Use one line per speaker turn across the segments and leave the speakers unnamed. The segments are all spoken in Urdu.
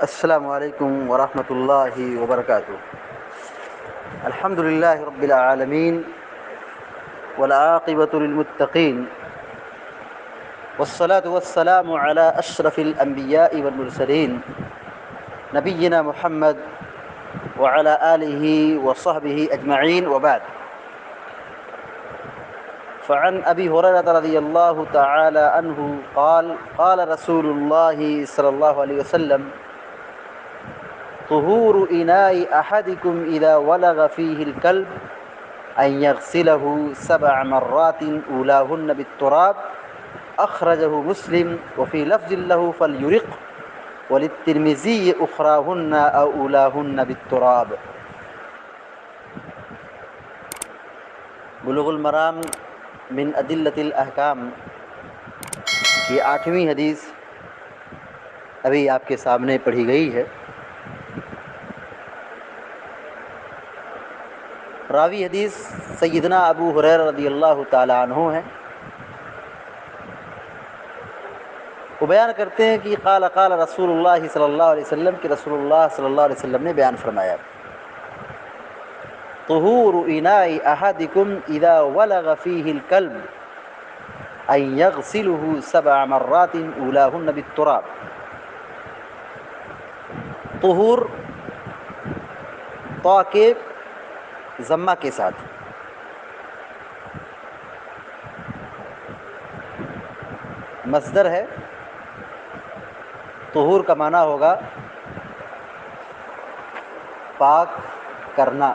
السلام علیکم ورحمۃ اللہ وبرکاتہ۔ الحمد للہ رب العالمین والعاقبۃ للمتقین والصلاة والسلام علی اشرف الانبیاء والمرسلین نبینا محمد وعلی آلہ وصحبہ اجمعین وبعد۔ فعن ابی ہریرہ رضی اللہ تعالی عنہ قال قال رسول اللہ صلی اللہ علیہ وسلم طہور اناء احدکم اذا ولغ فیہ الکلب ان یغسلہ 7 مرات اولاہن بالتراب، اخرجہ مسلم وفی لفظ لہ فلیرق، وللترمذی اخراہن او اولاہن بالتراب۔ بلوغ المرام من ادلۃ الاحکام کی 8ویں حدیث ابھی آپ کے سامنے پڑھی گئی ہے۔ راوی حدیث سیدنا ابو ہریرہ رضی اللہ تعالی عنہ ہیں۔ وہ بیان کرتے ہیں کہ قال قال رسول اللہ صلی اللہ علیہ وسلم کہ رسول اللہ صلی اللہ علیہ وسلم نے بیان فرمایا، طہور اناء احدکم اذا ولغ فیہ الکلب ان یغسلہ 7 مرات اولاہن بالتراب۔ طہور طا کے ضمہ کے ساتھ، مصدر ہے۔ طہور کا معنی ہوگا پاک کرنا۔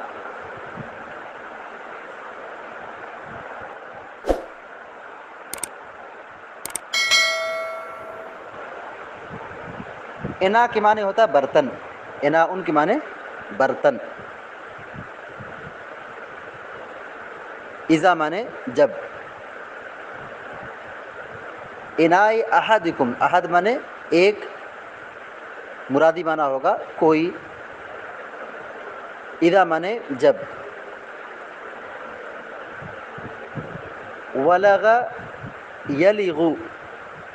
انا کے معنی ہوتا ہے برتن، انا ان کے معنی برتن، اذا معنی جب۔ اناء احدکم، احد معنی ایک، مرادی معنی ہوگا کوئی، اذا معنی جب۔ ولغ یلغ،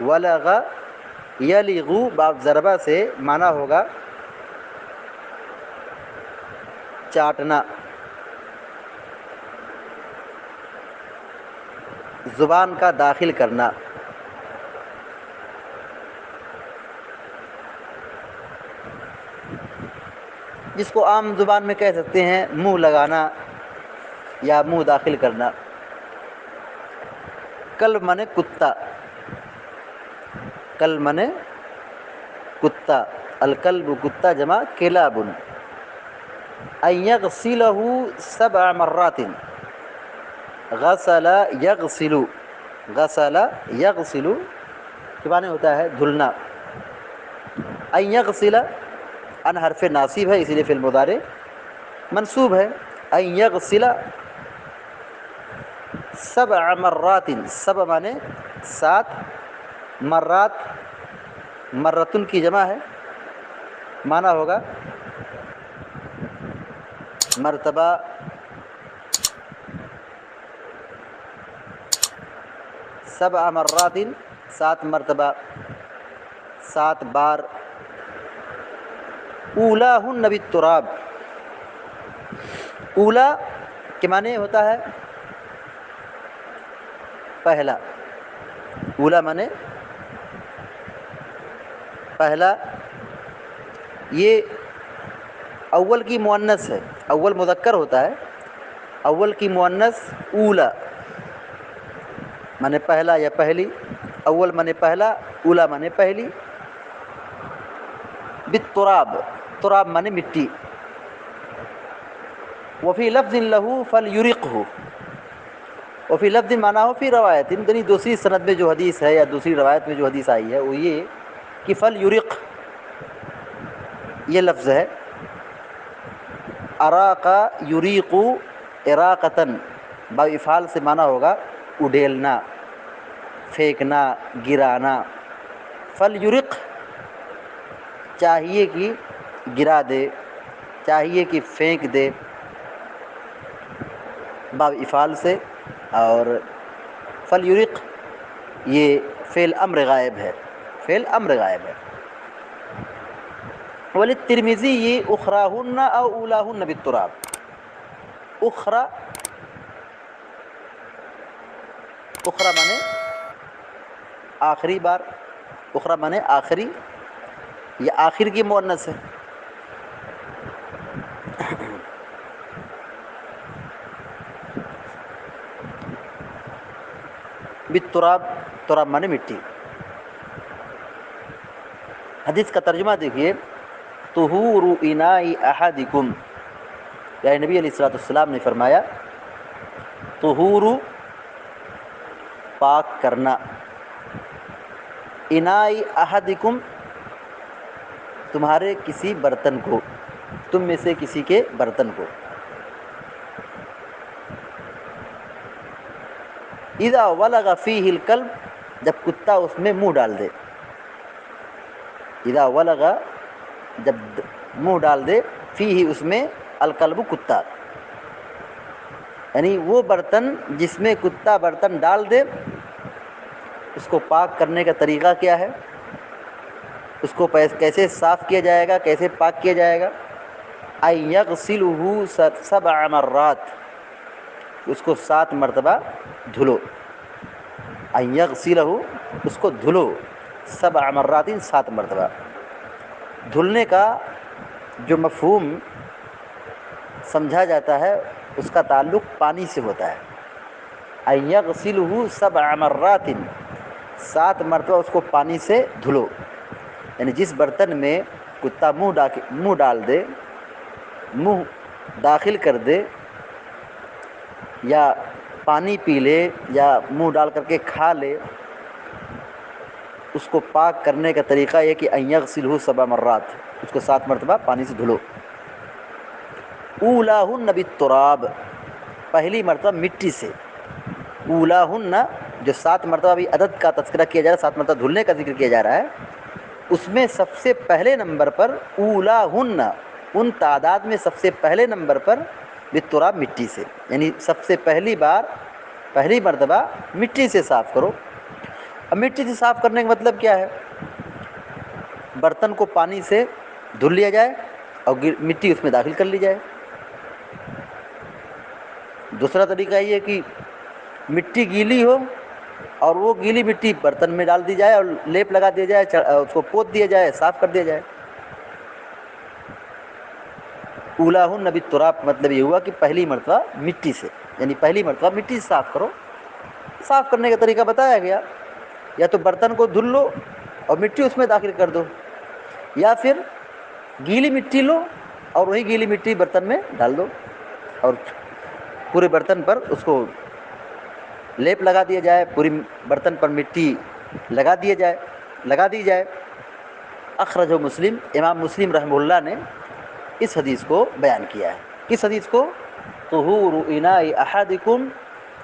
ولغ یلغ باب ضربہ سے معنی ہوگا چاٹنا، زبان کا داخل کرنا۔ جس کو عام زبان میں کہہ سکتے ہیں منہ لگانا یا منہ داخل کرنا۔ کلب معنی کتا، کلب معنی کتا، الکلب کتا جمع کلاب۔ ان یغسلہ 7 مرات، غسل یغسل، غسل یغسل کے معنی ہوتا ہے دھلنا۔ ان یغسل، ان حرف ناصب ہے اسی لیے فعل مضارع منصوب ہے۔ ان یغسل 7 مرات، 7 معنی 7، مرات مرتن کی جمع ہے، معنی ہوگا مرتبہ، 7 مرات 7 مرتبہ، 7 بار۔ اولاہن بالتراب، اولا کے معنی ہوتا ہے پہلا، اولا معنی پہلا، یہ اول کی مؤنث ہے، اول مذکر ہوتا ہے، اول کی مؤنث اولا معنی پہلا یا پہلی، اول معنی پہلا، اولا معنی پہلی۔ بالتراب، تراب معنی مٹی۔ وفی لفظ لہ فلیرقہ، وفی لفظ معنی ہو فی روایت، یعنی دوسری سند میں جو حدیث ہے یا دوسری روایت میں جو حدیث آئی ہے وہ یہ کہ فلیرق، یہ لفظ ہے۔ اراق یریق اراقتاً، باب افعال سے معنی ہوگا اڈیلنا، پھینکنا، گرانا۔ فلیرق چاہیے کہ گرا دے، چاہیے کہ پھینک دے، باب افعال سے۔ اور فلیرق یہ فعل امر غائب ہے، فعل امر غائب ہے۔ وللترمذی اخراہن او اولاہن بالتراب. اخرا، اخرا مانے آخری بار، اخرا مانے آخری، یہ آخر کی مؤنث ہے. بالتراب، تراب مانے مٹی. حدیث کا ترجمہ دیکھیے، طہور اناء احدکم، یعنی نبی علیہ الصلوۃ والسلام نے فرمایا طہور پاک کرنا، اناء احدکم تمہارے کسی برتن کو، تم میں سے کسی کے برتن کو. اذا ولغ فیہ الکلب، جب کتا اس میں منہ ڈال دے. اذا ولغ، جب منہ ڈال دے، فیہ اس میں، الکلب کتا، یعنی وہ برتن جس میں کتا برتن ڈال دے اس کو پاک کرنے کا طریقہ کیا ہے، اس کو کیسے صاف کیا جائے گا، کیسے پاک کیا جائے گا. ان یغسلہ 7 مرات، اس کو 7 مرتبہ دھلو. ان یغسلہ، اس کو دھلو، 7 مرات، 7 مرتبہ. دھلنے کا جو مفہوم سمجھا جاتا ہے اس کا تعلق پانی سے ہوتا ہے. ان یغسلہ 7 مرات، 7 مرتبہ اس کو پانی سے دھلو. یعنی جس برتن میں کتا منہ ڈال دے، منہ داخل کر دے، یا پانی پی لے، یا منہ ڈال کر کے کھا لے، اس کو پاک کرنے کا طریقہ یہ کہ ان یغسلہ 7 مرات، اس کو 7 مرتبہ پانی سے دھلو. اولاہن بالتراب، پہلی مرتبہ مٹی سے. اولاہن، جو 7 مرتبہ بھی عدد کا تذکرہ کیا جا رہا ہے، 7 مرتبہ دھلنے کا ذکر کیا جا رہا ہے، اس میں سب سے پہلے نمبر پر اولاہن، ان تعداد میں سب سے پہلے نمبر پر بالتراب، مٹی سے. یعنی سب سے پہلی بار، پہلی مرتبہ مٹی سے صاف کرو. اب مٹی سے صاف کرنے کا مطلب کیا ہے؟ برتن کو پانی سے دھل لیا جائے اور مٹی اس میں داخل کر لی جائے. دوسرا طریقہ یہ ہے کہ مٹی گیلی ہو اور وہ گیلی مٹی برتن میں ڈال دی جائے اور لیپ لگا دیا جائے، اس کو پوت دیا جائے، صاف کر دیا جائے. اولاہن بالتراب مطلب یہ ہوا کہ پہلی مرتبہ مٹی سے، یعنی پہلی مرتبہ مٹی سے صاف کرو. صاف کرنے کا طریقہ بتایا گیا، یا تو برتن کو دھل لو اور مٹی اس میں داخل کر دو، یا پھر گیلی مٹی لو اور وہی گیلی مٹی برتن میں ڈال دو اور پورے برتن پر اس کو لیپ لگا دیا جائے، پوری برتن پر مٹی لگا دی جائے. اخرجہ مسلم، امام مسلم رحمہ اللہ نے اس حدیث کو بیان کیا ہے. کس حدیث کو؟ طہور اناء احدکم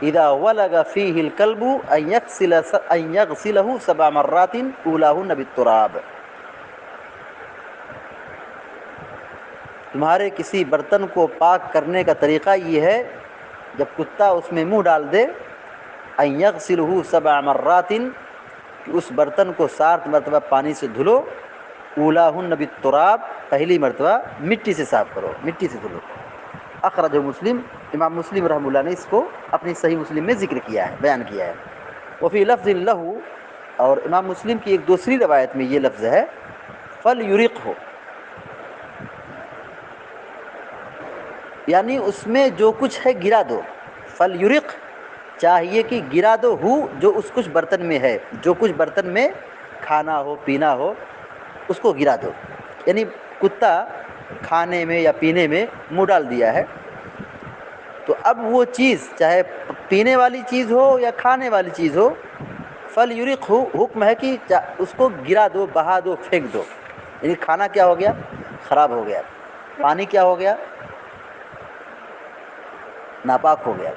اذا ولغ فیہ الکلب ان یغسلہ 7 مرات اولاہن بالتراب. تمہارے کسی برتن کو پاک کرنے کا طریقہ یہ ہے، جب کتا اس میں منہ ڈال دے، ان یغسلہ 7 مرات، کہ اس برتن کو 7 مرتبہ پانی سے دھلو. اولاہن بالتراب، پہلی مرتبہ مٹی سے صاف کرو، مٹی سے دھلو. اخرجہ مسلم، امام مسلم رحمہ اللہ نے اس کو اپنی صحیح مسلم میں ذکر کیا ہے، بیان کیا ہے. وفی لفظ لہ، اور امام مسلم کی ایک دوسری روایت میں یہ لفظ ہے فلیرقہ، یعنی اس میں جو کچھ ہے گرا دو. فلیرق، چاہیے کہ گرا دو، ہو جو اس کچھ برتن میں ہے، جو کچھ برتن میں کھانا ہو پینا ہو اس کو گرا دو. یعنی کتا کھانے میں یا پینے میں منہ ڈال دیا ہے، تو اب وہ چیز چاہے پینے والی چیز ہو یا کھانے والی چیز ہو، فلیرقہ، حکم ہے کہ اس کو گرا دو، بہا دو، پھینک دو. یعنی کھانا کیا ہو گیا؟ خراب ہو گیا. پانی کیا ہو گیا؟ ناپاک ہو گیا.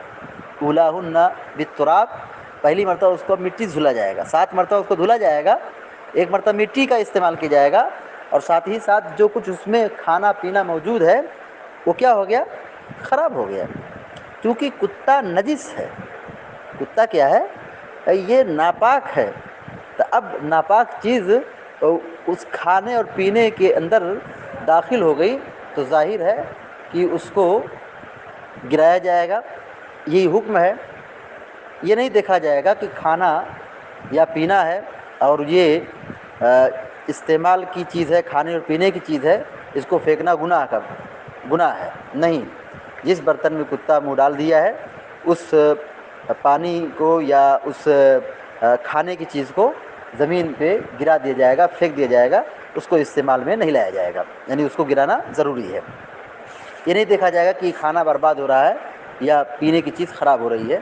اولاہن بالتراب، پہلی مرتبہ اس کو مٹی سے دھلا جائے گا، 7 مرتبہ اس کو دھلا جائے گا، 1 مرتبہ مٹی کا استعمال کیا جائے گا، اور ساتھ ہی ساتھ جو کچھ اس میں کھانا پینا موجود ہے وہ کیا ہو گیا؟ خراب ہو گیا. کیونکہ کتا نجس ہے. کتا کیا ہے؟ یہ ناپاک ہے. تو اب ناپاک چیز تو اس کھانے اور پینے کے اندر داخل ہو گئی تو ظاہر ہے کہ اس کو گرایا جائے گا، یہی حکم ہے۔ یہ نہیں دیکھا جائے گا کہ کھانا یا پینا ہے اور یہ استعمال کی چیز ہے، کھانے اور پینے کی چیز ہے، اس کو پھینکنا گناہ ہے، نہیں۔ جس برتن میں کتا منہ ڈال دیا ہے اس پانی کو یا اس کھانے کی چیز کو زمین پہ گرا دیا جائے گا، پھینک دیا جائے گا، اس کو استعمال میں نہیں لایا جائے گا، یعنی اس کو گرانا ضروری ہے۔ یہ نہیں دیکھا جائے گا کہ کھانا برباد ہو رہا ہے یا پینے کی چیز خراب ہو رہی ہے،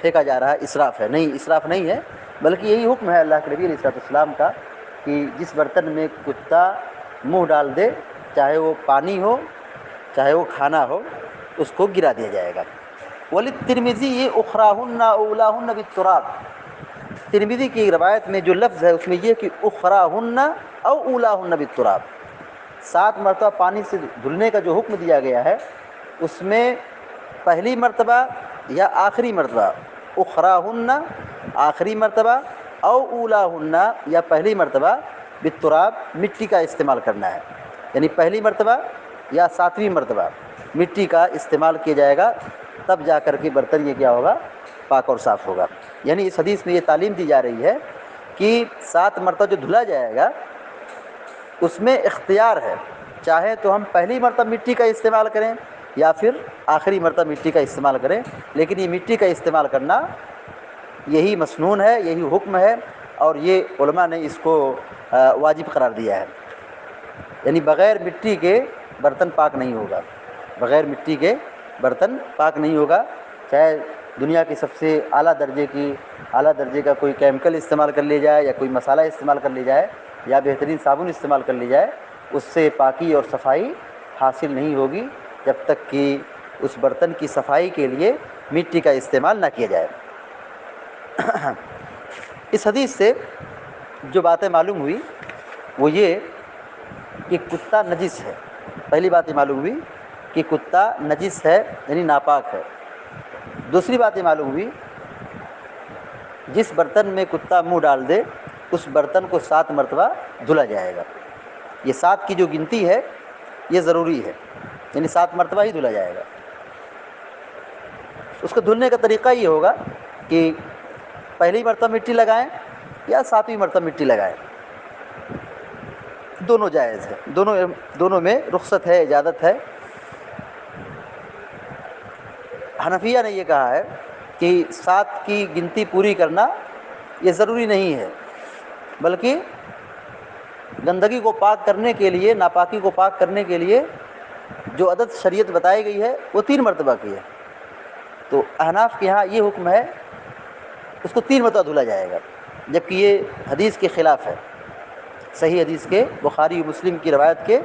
پھینکا جا رہا ہے، اسراف ہے، نہیں، اسراف نہیں ہے، بلکہ یہی حکم ہے اللہ کے نبی علیہ الصلوۃ والسلام کا کہ جس برتن میں کتا منہ ڈال دے، چاہے وہ پانی ہو چاہے وہ کھانا ہو، اس کو گرا دیا جائے گا۔ وَلِلتِّرْمِذِيِّ أُخْرَاهُنَّ أُولَاهُنَّ بِالتُّرَابِ، ترمذی کی روایت میں جو لفظ ہے اس میں یہ کہ اخراہن او اولاہن بالتراب، 7 مرتبہ پانی سے دھلنے کا جو حکم دیا گیا ہے اس میں پہلی مرتبہ یا آخری مرتبہ، اخراہن آخری مرتبہ، او اولاہن یا پہلی مرتبہ، بالتراب مٹی کا استعمال کرنا ہے، یعنی پہلی مرتبہ یا 7ویں مرتبہ مٹی کا استعمال کیا جائے گا، تب جا کر کے برتن یہ کیا ہوگا، پاک اور صاف ہوگا۔ یعنی اس حدیث میں یہ تعلیم دی جا رہی ہے کہ 7 مرتبہ جو دھلا جائے گا اس میں اختیار ہے، چاہے تو ہم پہلی مرتبہ مٹی کا استعمال کریں یا پھر آخری مرتبہ مٹی کا استعمال کریں، لیکن یہ مٹی کا استعمال کرنا یہی مسنون ہے، یہی حکم ہے، اور یہ علماء نے اس کو واجب قرار دیا ہے، یعنی بغیر مٹی کے برتن پاک نہیں ہوگا، بغیر مٹی کے برتن پاک نہیں ہوگا، چاہے دنیا کی سب سے اعلیٰ درجے کا کوئی کیمیکل استعمال کر لیا جائے یا کوئی مسالہ استعمال کر لیا جائے یا بہترین صابن استعمال کر لی جائے، اس سے پاکی اور صفائی حاصل نہیں ہوگی جب تک کہ اس برتن کی صفائی کے لیے مٹی کا استعمال نہ کیا جائے۔ اس حدیث سے جو باتیں معلوم ہوئی وہ یہ کہ کتا نجس ہے، پہلی بات یہ معلوم ہوئی کہ کتا نجس ہے یعنی ناپاک ہے۔ دوسری بات یہ معلوم ہوئی جس برتن میں کتا منہ ڈال دے اس برتن کو 7 مرتبہ دھلا جائے گا، یہ 7 کی جو گنتی ہے یہ ضروری ہے، یعنی 7 مرتبہ ہی دھلا جائے گا۔ اس کو دھلنے کا طریقہ یہ ہوگا کہ پہلی مرتبہ مٹی لگائیں یا 7ویں مرتبہ مٹی لگائیں، دونوں جائز ہے، دونوں میں رخصت ہے، اجازت ہے۔ حنفیہ نے یہ کہا ہے کہ 7 کی گنتی پوری کرنا یہ ضروری نہیں ہے، بلکہ گندگی کو پاک کرنے کے لیے، ناپاکی کو پاک کرنے کے لیے جو عدد شریعت بتائی گئی ہے وہ 3 مرتبہ کی ہے، تو احناف کے یہاں یہ حکم ہے اس کو 3 مرتبہ دھلا جائے گا، جبکہ یہ حدیث کے خلاف ہے، صحیح حدیث کے، بخاری و مسلم کی روایت کے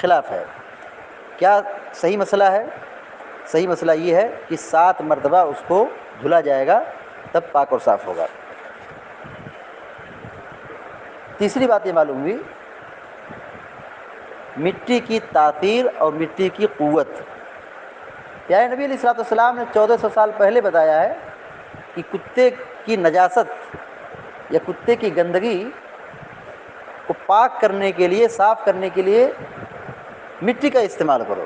خلاف ہے۔ کیا صحیح مسئلہ ہے؟ صحیح مسئلہ یہ ہے کہ 7 مرتبہ اس کو دھلا جائے گا تب پاک اور صاف ہوگا۔ تیسری بات یہ معلوم ہوئی مٹی کی تاثیر اور مٹی کی قوت۔ پیارے نبی علیہ الصلوۃ والسلام نے 1400 سال پہلے بتایا ہے کہ کتے کی نجاست یا کتے کی گندگی کو پاک کرنے کے لیے، صاف کرنے کے لیے مٹی کا استعمال کرو،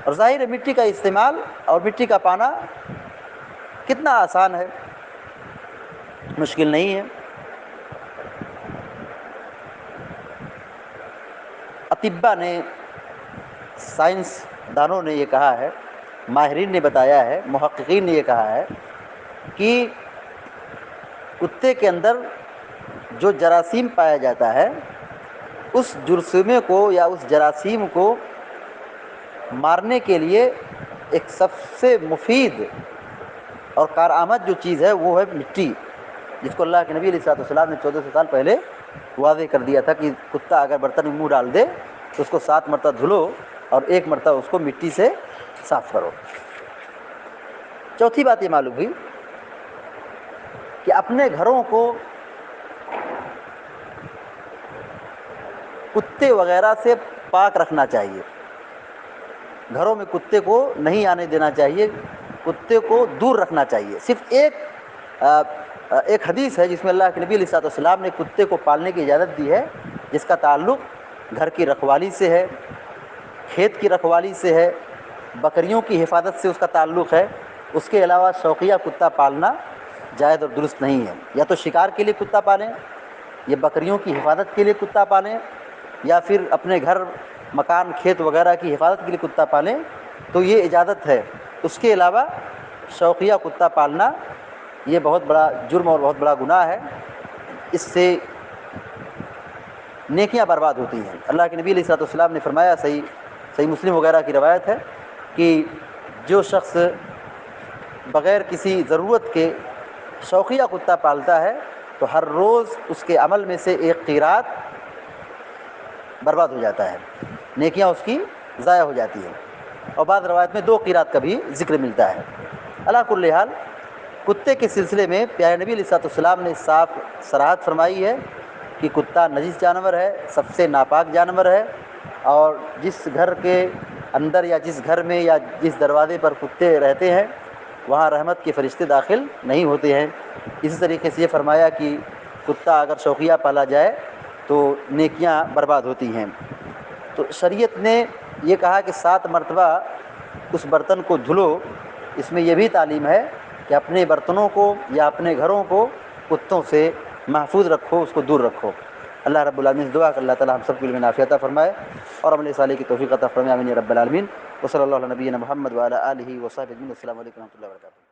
اور ظاہر ہے مٹی کا استعمال اور مٹی کا پانا کتنا آسان ہے، مشکل نہیں ہے۔ اطباء نے، سائنس دانوں نے یہ کہا ہے، ماہرین نے بتایا ہے، محققین نے یہ کہا ہے کہ کتے کے اندر جو جراثیم پایا جاتا ہے اس جرثومے کو یا اس جراثیم کو مارنے کے لیے ایک سب سے مفید اور کارآمد جو چیز ہے وہ ہے مٹی، جس کو اللہ کے نبی علیہ الصلوۃ والسلام نے 1400 سال پہلے واضح کر دیا تھا کہ کتا اگر برتن میں منہ ڈال دے تو اس کو 7 مرتبہ دھلو اور 1 مرتبہ اس کو مٹی سے صاف کرو۔ چوتھی بات یہ معلوم ہوئی کہ اپنے گھروں کو کتے وغیرہ سے پاک رکھنا چاہیے، گھروں میں کتے کو نہیں آنے دینا چاہیے، کتے کو دور رکھنا چاہیے۔ صرف ایک ایک حدیث ہے جس میں اللہ کے نبی علیہ الصلوۃ والسلام نے کتے کو پالنے کی اجازت دی ہے، جس کا تعلق گھر کی رکھوالی سے ہے، کھیت کی رکھوالی سے ہے، بکریوں کی حفاظت سے اس کا تعلق ہے۔ اس کے علاوہ شوقیہ کتا پالنا جائز اور درست نہیں ہے۔ یا تو شکار کے لیے کتا پالیں، یا بکریوں کی حفاظت کے لیے کتا پالیں، یا پھر اپنے گھر مکان کھیت وغیرہ کی حفاظت کے لیے کتا پالیں، تو یہ اجازت ہے۔ اس کے علاوہ شوقیہ کتا پالنا یہ بہت بڑا جرم اور بہت بڑا گناہ ہے، اس سے نیکیاں برباد ہوتی ہیں۔ اللہ کے نبی علیہ الصلوۃ والسلام نے فرمایا، صحیح مسلم وغیرہ کی روایت ہے کہ جو شخص بغیر کسی ضرورت کے شوقیہ کتا پالتا ہے تو ہر روز اس کے عمل میں سے ایک قیرات برباد ہو جاتا ہے، نیکیاں اس کی ضائع ہو جاتی ہیں، اور بعض روایت میں 2 قیرات کا بھی ذکر ملتا ہے۔ علی کل حال کتے کے سلسلے میں پیارے نبی علیہ الصلوۃ والسلام نے صاف صراحت فرمائی ہے کہ کتا نجس جانور ہے، سب سے ناپاک جانور ہے، اور جس گھر کے اندر یا جس گھر میں یا جس دروازے پر کتے رہتے ہیں وہاں رحمت کے فرشتے داخل نہیں ہوتے ہیں۔ اسی طریقے سے یہ فرمایا کہ کتا اگر شوقیہ پالا جائے تو نیکیاں برباد ہوتی ہیں۔ تو شریعت نے یہ کہا کہ 7 مرتبہ اس برتن کو دھلو، اس میں یہ بھی تعلیم ہے کہ اپنے برتنوں کو یا اپنے گھروں کو کتوں سے محفوظ رکھو، اس کو دور رکھو۔ اللہ رب العالمین سے دعا کہ اللہ تعالیٰ ہم سب کو علم نافع عطا فرمائے اور عمل صالح کی توفیق عطا فرمائے، آمین یا رب العالمین۔ وصلی اللہ علی نبینا محمد وعلی آلہ وصحبہ اجمعین۔ السلام علیکم و رحمۃ اللہ وبرکاتہ۔